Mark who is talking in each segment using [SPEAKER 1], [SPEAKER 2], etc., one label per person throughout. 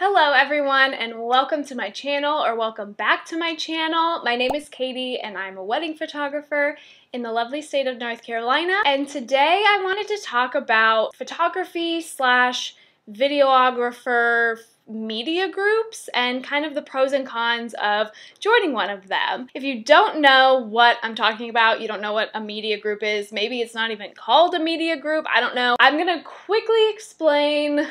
[SPEAKER 1] Hello everyone and welcome to my channel, or welcome back to my channel. My name is Katie and I'm a wedding photographer in the lovely state of North Carolina. And today I wanted to talk about photography slash videographer media groups and kind of the pros and cons of joining one of them. If you don't know what I'm talking about, you don't know what a media group is, maybe it's not even called a media group, I don't know. I'm gonna quickly explain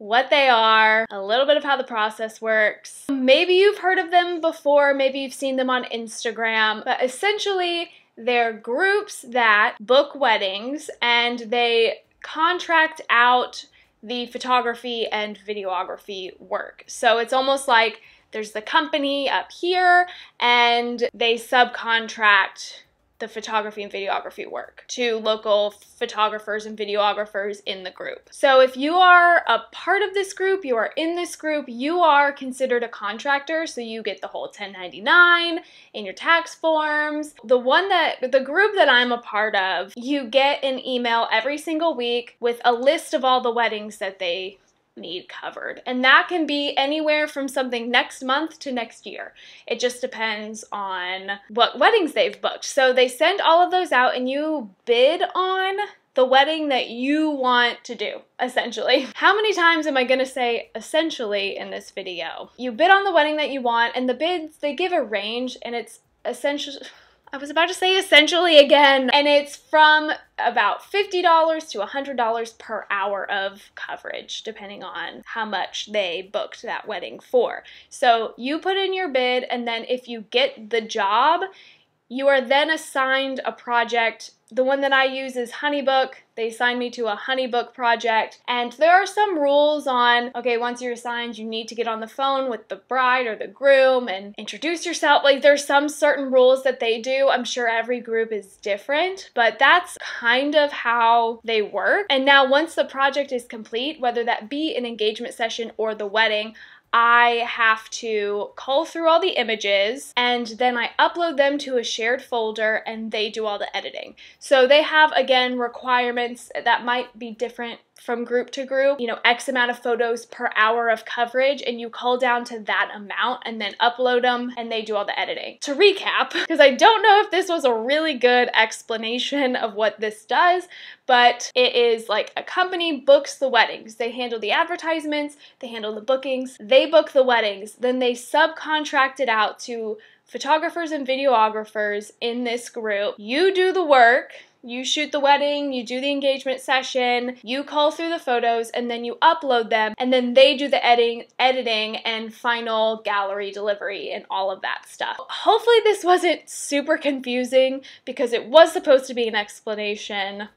[SPEAKER 1] what they are, a little bit of how the process works. Maybe you've heard of them before, maybe you've seen them on Instagram, but essentially they're groups that book weddings and they contract out the photography and videography work. So it's almost like there's the company up here and they subcontract the photography and videography work to local photographers and videographers in the group. So if you are a part of this group, you are in this group, you are considered a contractor, so you get the whole 1099 in your tax forms. The group that I'm a part of, you get an email every single week with a list of all the weddings that they need covered, and that can be anywhere from something next month to next year. It just depends on what weddings they've booked. So they send all of those out and you bid on the wedding that you want to do, essentially. How many times am I gonna say essentially in this video? You bid on the wedding that you want, and the bids, they give a range, and it's essentially, I was about to say essentially again, and it's from about $50 to $100 per hour of coverage, depending on how much they booked that wedding for. So you put in your bid, and then if you get the job, you are then assigned a project. The one that I use is Honeybook. They assigned me to a Honeybook project, and there are some rules on, okay, once you're assigned, you need to get on the phone with the bride or the groom and introduce yourself. Like, there's some certain rules that they do. I'm sure every group is different, but that's kind of how they work. And now once the project is complete, whether that be an engagement session or the wedding, I have to cull through all the images and then I upload them to a shared folder and they do all the editing. So they have, again, requirements that might be different from group to group, you know, X amount of photos per hour of coverage, and you cull down to that amount and then upload them and they do all the editing. To recap, because I don't know if this was a really good explanation of what this does, but it is like a company books the weddings. They handle the advertisements, they handle the bookings, they book the weddings, then they subcontract it out to photographers and videographers in this group. You do the work. You shoot the wedding, you do the engagement session, you cull through the photos, and then you upload them, and then they do the editing and final gallery delivery and all of that stuff. Hopefully this wasn't super confusing because it was supposed to be an explanation.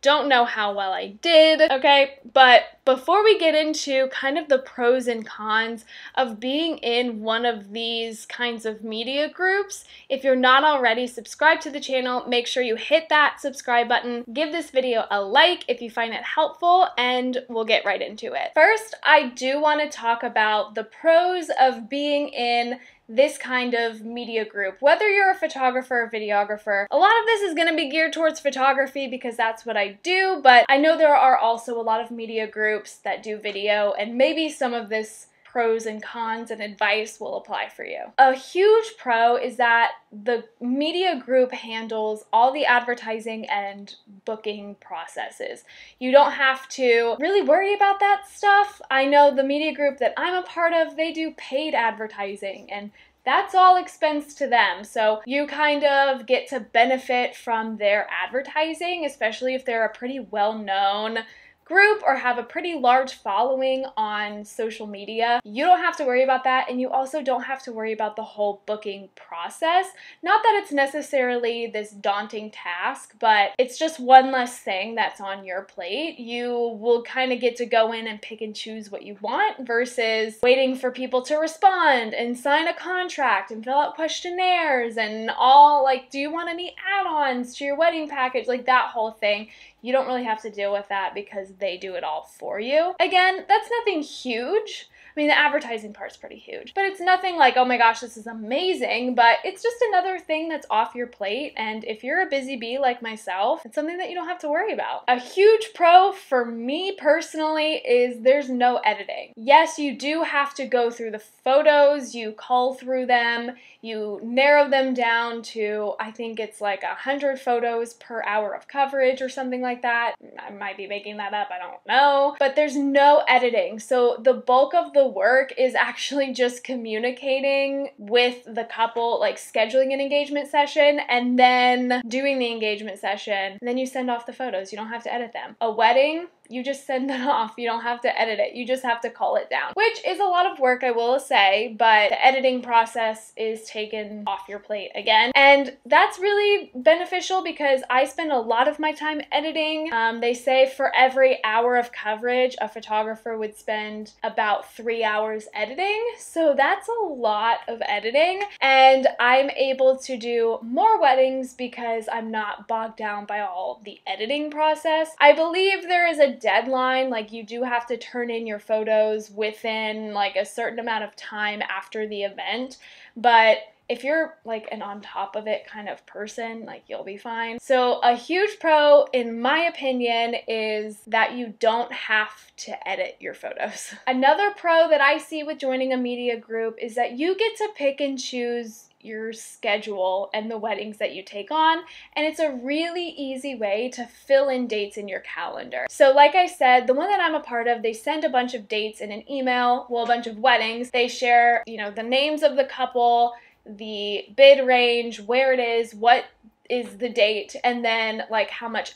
[SPEAKER 1] Don't know how well I did, okay? But before we get into kind of the pros and cons of being in one of these kinds of media groups, if you're not already subscribed to the channel, make sure you hit that subscribe button, give this video a like if you find it helpful, and we'll get right into it. First, I do want to talk about the pros of being in this kind of media group. Whether you're a photographer or videographer, a lot of this is going to be geared towards photography because that's what I do, but I know there are also a lot of media groups that do video, and maybe some of this pros and cons and advice will apply for you. A huge pro is that the media group handles all the advertising and booking processes. You don't have to really worry about that stuff. I know the media group that I'm a part of, they do paid advertising, and that's all expense to them. So you kind of get to benefit from their advertising, especially if they're a pretty well-known group or have a pretty large following on social media. You don't have to worry about that, and you also don't have to worry about the whole booking process. Not that it's necessarily this daunting task, but it's just one less thing that's on your plate. You will kind of get to go in and pick and choose what you want versus waiting for people to respond and sign a contract and fill out questionnaires and all, like, do you want any add-ons to your wedding package, like that whole thing. You don't really have to deal with that because they do it all for you. Again, that's nothing huge, I mean, the advertising part's pretty huge, but it's nothing like, oh my gosh, this is amazing, but it's just another thing that's off your plate. And if you're a busy bee like myself, it's something that you don't have to worry about. A huge pro for me personally is there's no editing. Yes, you do have to go through the photos, you cull through them, you narrow them down to, I think it's like 100 photos per hour of coverage or something like that. I might be making that up, I don't know. But there's no editing. So the bulk of the work is actually just communicating with the couple, like scheduling an engagement session and then doing the engagement session. And then you send off the photos. You don't have to edit them. A wedding, you just send it off. You don't have to edit it. You just have to cull it down, which is a lot of work, I will say, but the editing process is taken off your plate again. And that's really beneficial because I spend a lot of my time editing. They say for every hour of coverage, a photographer would spend about 3 hours editing. So that's a lot of editing. And I'm able to do more weddings because I'm not bogged down by all the editing process. I believe there is a deadline, like you do have to turn in your photos within like a certain amount of time after the event, but if you're like an on top of it kind of person, like you'll be fine. So a huge pro, in my opinion, is that you don't have to edit your photos. Another pro that I see with joining a media group is that you get to pick and choose your schedule and the weddings that you take on, and it's a really easy way to fill in dates in your calendar. So like I said, the one that I'm a part of, they send a bunch of dates in an email, well, a bunch of weddings. They share, you know, the names of the couple, the bid range, where it is, what is the date, and then like how much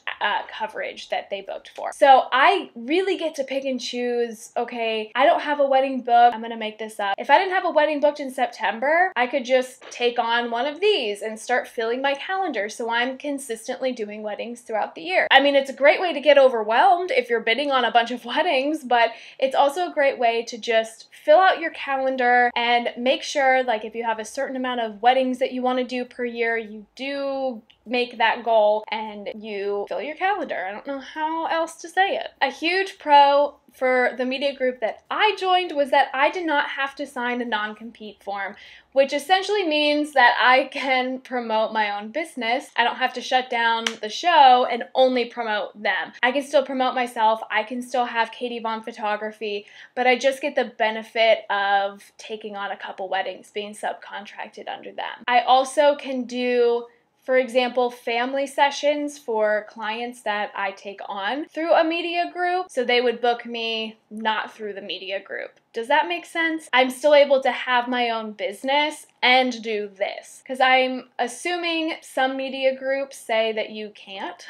[SPEAKER 1] coverage that they booked for. So I really get to pick and choose, okay, I don't have a wedding booked, I'm gonna make this up. If I didn't have a wedding booked in September, I could just take on one of these and start filling my calendar so I'm consistently doing weddings throughout the year. I mean, it's a great way to get overwhelmed if you're bidding on a bunch of weddings, but it's also a great way to just fill out your calendar and make sure, like, if you have a certain amount of weddings that you want to do per year, you do make that goal and you fill your calendar. I don't know how else to say it. A huge pro for the media group that I joined was that I did not have to sign a non-compete form, which essentially means that I can promote my own business. I don't have to shut down the show and only promote them. I can still promote myself. I can still have Katie Vaughn Photography, but I just get the benefit of taking on a couple weddings, being subcontracted under them. I also can do, for example, family sessions for clients that I take on through a media group. So they would book me not through the media group. Does that make sense? I'm still able to have my own business and do this, because I'm assuming some media groups say that you can't,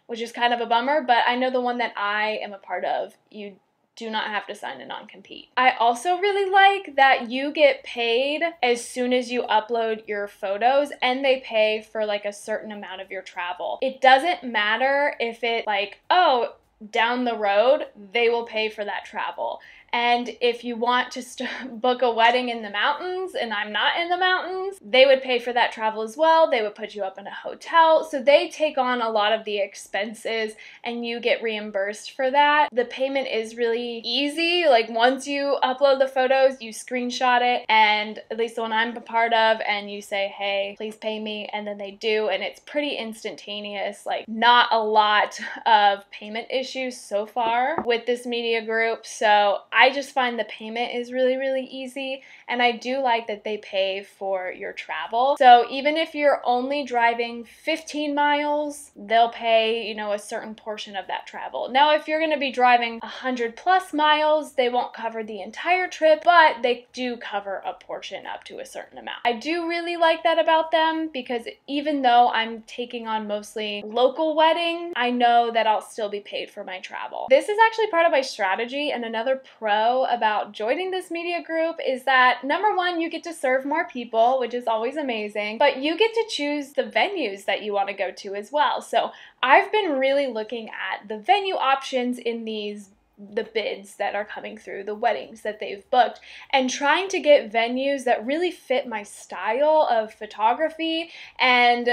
[SPEAKER 1] which is kind of a bummer, but I know the one that I am a part of, you do not have to sign a non-compete. I also really like that you get paid as soon as you upload your photos, and they pay for like a certain amount of your travel. It doesn't matter if it like, oh, down the road, they will pay for that travel. And if you want to book a wedding in the mountains and I'm not in the mountains, they would pay for that travel as well. They would put you up in a hotel. So they take on a lot of the expenses and you get reimbursed for that. The payment is really easy. Like once you upload the photos, you screenshot it, and at least the one I'm a part of, and you say, hey, please pay me, and then they do, and it's pretty instantaneous. Like not a lot of payment issues so far with this media group. So I just find the payment is really, really easy, and I do like that they pay for your travel. So even if you're only driving 15 miles, they'll pay, you know, a certain portion of that travel. Now, if you're gonna be driving 100+ miles, they won't cover the entire trip, but they do cover a portion up to a certain amount. I do really like that about them, because even though I'm taking on mostly local wedding, I know that I'll still be paid for my travel. This is actually part of my strategy, and another pro about joining this media group is that, number one, you get to serve more people, which is always amazing, but you get to choose the venues that you want to go to as well. So I've been really looking at the venue options in the bids that are coming through, the weddings that they've booked, and trying to get venues that really fit my style of photography and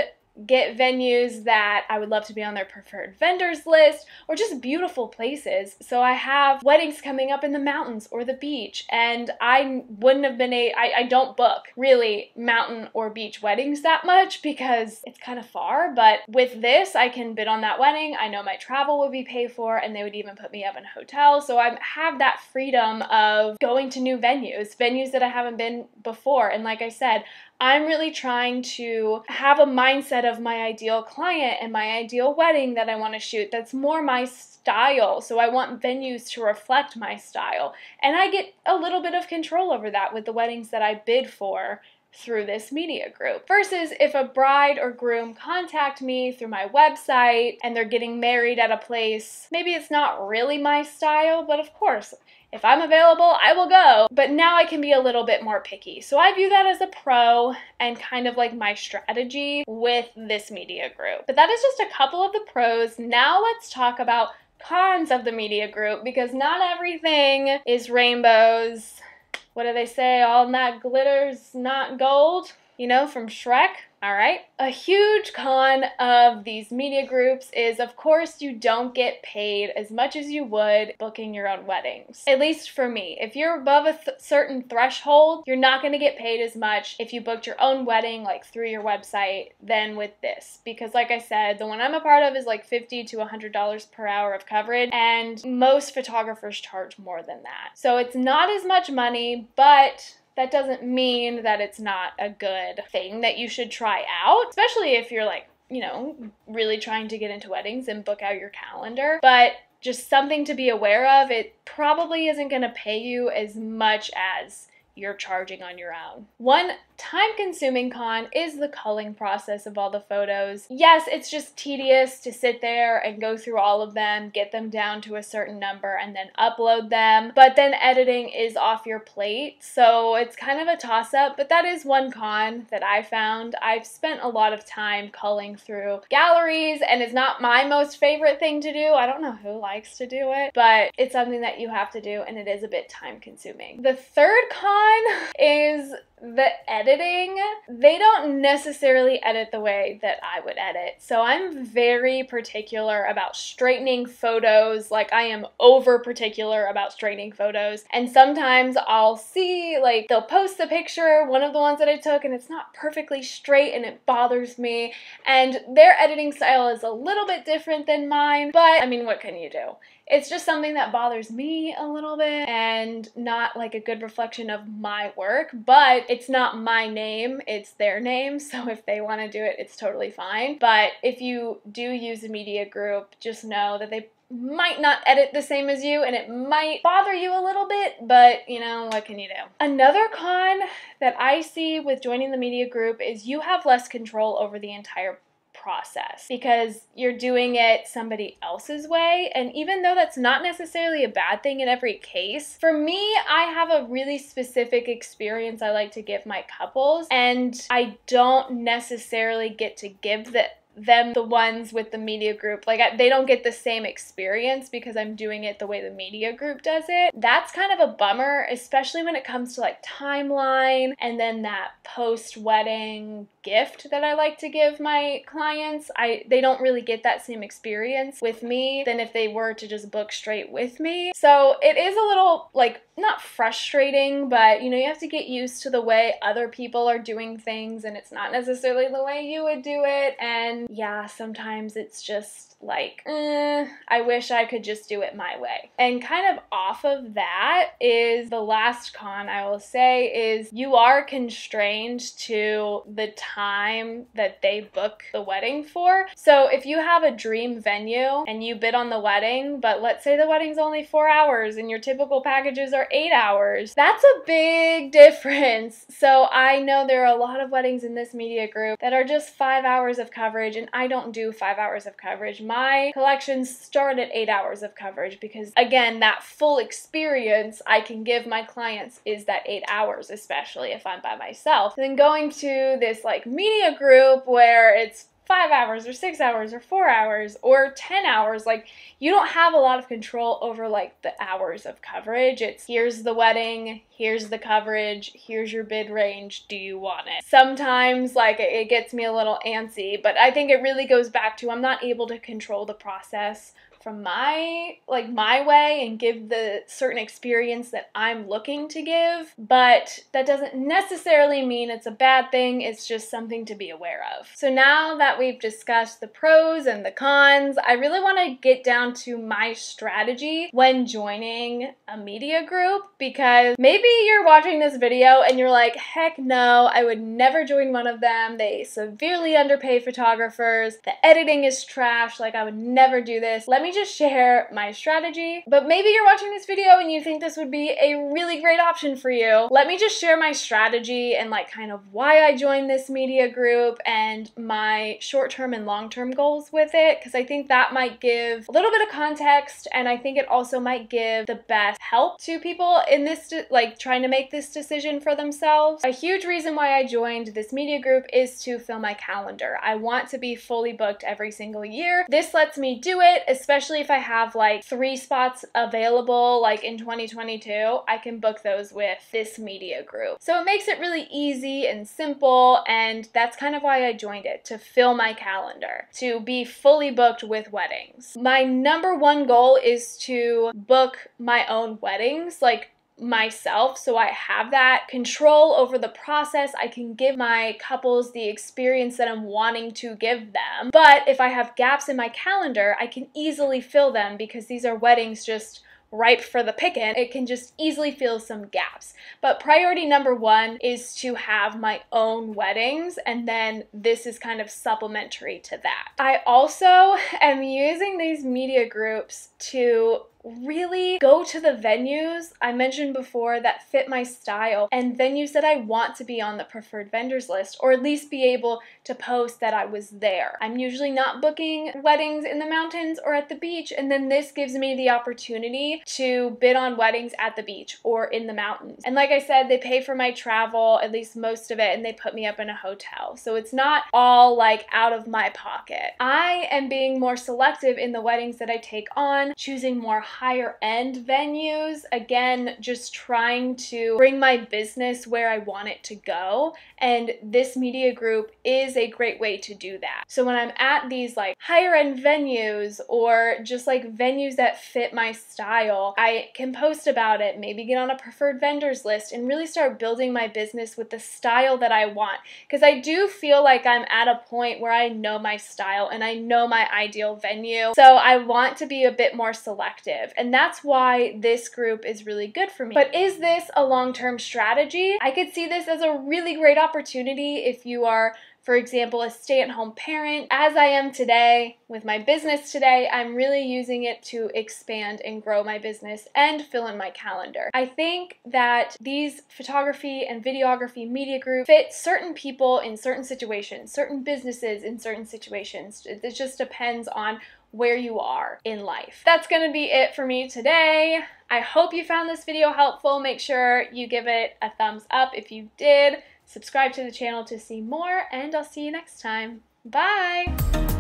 [SPEAKER 1] get venues that I would love to be on their preferred vendors list, or just beautiful places. So I have weddings coming up in the mountains or the beach, and I wouldn't have been I don't book really mountain or beach weddings that much because it's kind of far, but with this I can bid on that wedding. I know my travel would be paid for, and they would even put me up in a hotel, so I have that freedom of going to new venues that I haven't been before. And like I said, I'm really trying to have a mindset of my ideal client and my ideal wedding that I want to shoot that's more my style. So I want venues to reflect my style. And I get a little bit of control over that with the weddings that I bid for through this media group. Versus if a bride or groom contact me through my website and they're getting married at a place, maybe it's not really my style, but of course, if I'm available, I will go. But now I can be a little bit more picky. So I view that as a pro and kind of like my strategy with this media group. But that is just a couple of the pros. Now let's talk about cons of the media group, because not everything is rainbows. What do they say? All that glitters not gold, you know, from Shrek. All right. A huge con of these media groups is, of course, you don't get paid as much as you would booking your own weddings. At least for me. If you're above a certain threshold, you're not going to get paid as much if you booked your own wedding like through your website than with this. Because like I said, the one I'm a part of is like $50 to $100 per hour of coverage, and most photographers charge more than that. So it's not as much money, but that doesn't mean that it's not a good thing that you should try out, especially if you're like, you know, really trying to get into weddings and book out your calendar. But just something to be aware of, it probably isn't going to pay you as much as you're charging on your own. One time-consuming con is the culling process of all the photos. Yes, it's just tedious to sit there and go through all of them, get them down to a certain number, and then upload them, but then editing is off your plate, so it's kind of a toss-up, but that is one con that I found. I've spent a lot of time culling through galleries, and it's not my most favorite thing to do. I don't know who likes to do it, but it's something that you have to do, and it is a bit time-consuming. The third con is the editing. They don't necessarily edit the way that I would edit. So I'm very particular about straightening photos. Like, I am over particular about straightening photos. And sometimes I'll see, like, they'll post the picture, one of the ones that I took, and it's not perfectly straight and it bothers me. And their editing style is a little bit different than mine, but I mean, what can you do? It's just something that bothers me a little bit and not like a good reflection of my work, but it's not my name, it's their name, so if they want to do it, it's totally fine. But if you do use a media group, just know that they might not edit the same as you, and it might bother you a little bit, but you know, what can you do? Another con that I see with joining the media group is you have less control over the entire process because you're doing it somebody else's way. And even though that's not necessarily a bad thing in every case, for me, I have a really specific experience I like to give my couples, and I don't necessarily get to give them the ones with the media group. Like, they don't get the same experience because I'm doing it the way the media group does it. That's kind of a bummer, especially when it comes to like timeline and then that post-wedding gift that I like to give my clients. They don't really get that same experience with me than if they were to just book straight with me. So it is a little, like, not frustrating, but you know, you have to get used to the way other people are doing things, and it's not necessarily the way you would do it. And yeah, sometimes it's just like, I wish I could just do it my way. And kind of off of that is the last con I will say is you are constrained to the time that they book the wedding for. So if you have a dream venue and you bid on the wedding, but let's say the wedding's only 4 hours and your typical packages are 8 hours, that's a big difference. So I know there are a lot of weddings in this media group that are just 5 hours of coverage, and I don't do 5 hours of coverage. My collections start at 8 hours of coverage because, again, that full experience I can give my clients is that 8 hours, especially if I'm by myself. Then going to this like media group where it's 5 hours or 6 hours or 4 hours or 10 hours. Like, you don't have a lot of control over like the hours of coverage. It's here's the wedding, here's the coverage, here's your bid range, do you want it? Sometimes like it gets me a little antsy, but I think it really goes back to I'm not able to control the process from my way and give the certain experience that I'm looking to give, but that doesn't necessarily mean it's a bad thing. It's just something to be aware of. So now that we've discussed the pros and the cons, I really want to get down to my strategy when joining a media group, because maybe you're watching this video and you're like, heck no, I would never join one of them. They severely underpay photographers. The editing is trash. Like, I would never do this. Let me just share my strategy. But maybe you're watching this video and you think this would be a really great option for you. Let me just share my strategy and like kind of why I joined this media group and my short-term and long-term goals with it, because I think that might give a little bit of context, and I think it also might give the best help to people in this, like trying to make this decision for themselves. A huge reason why I joined this media group is to fill my calendar. I want to be fully booked every single year. This lets me do it, especially if I have like 3 spots available like in 2022, I can book those with this media group. So it makes it really easy and simple, and that's kind of why I joined it, to fill my calendar, to be fully booked with weddings. My number one goal is to book my own weddings, like myself, so I have that control over the process. I can give my couples the experience that I'm wanting to give them. But if I have gaps in my calendar, I can easily fill them, because these are weddings just ripe for the picking. It can just easily fill some gaps. But priority number one is to have my own weddings, and then this is kind of supplementary to that. I also am using these media groups to really go to the venues I mentioned before that fit my style, and venues that I want to be on the preferred vendors list, or at least be able to post that I was there. I'm usually not booking weddings in the mountains or at the beach, and then this gives me the opportunity to bid on weddings at the beach or in the mountains. And like I said, they pay for my travel, at least most of it, and they put me up in a hotel. So it's not all like out of my pocket. I am being more selective in the weddings that I take on, choosing more higher end venues. Again, just trying to bring my business where I want it to go. And this media group is a great way to do that. So when I'm at these like higher end venues, or just like venues that fit my style, I can post about it, maybe get on a preferred vendors list, and really start building my business with the style that I want. Because I do feel like I'm at a point where I know my style and I know my ideal venue. So I want to be a bit more selective. And that's why this group is really good for me. But is this a long-term strategy? I could see this as a really great opportunity if you are, for example, a stay-at-home parent. As I am today with my business today, I'm really using it to expand and grow my business and fill in my calendar. I think that these photography and videography media groups fit certain people in certain situations, certain businesses in certain situations. It just depends on where you are in life. That's gonna be it for me today. I hope you found this video helpful. Make sure you give it a thumbs up if you did. Subscribe to the channel to see more, and I'll see you next time. Bye!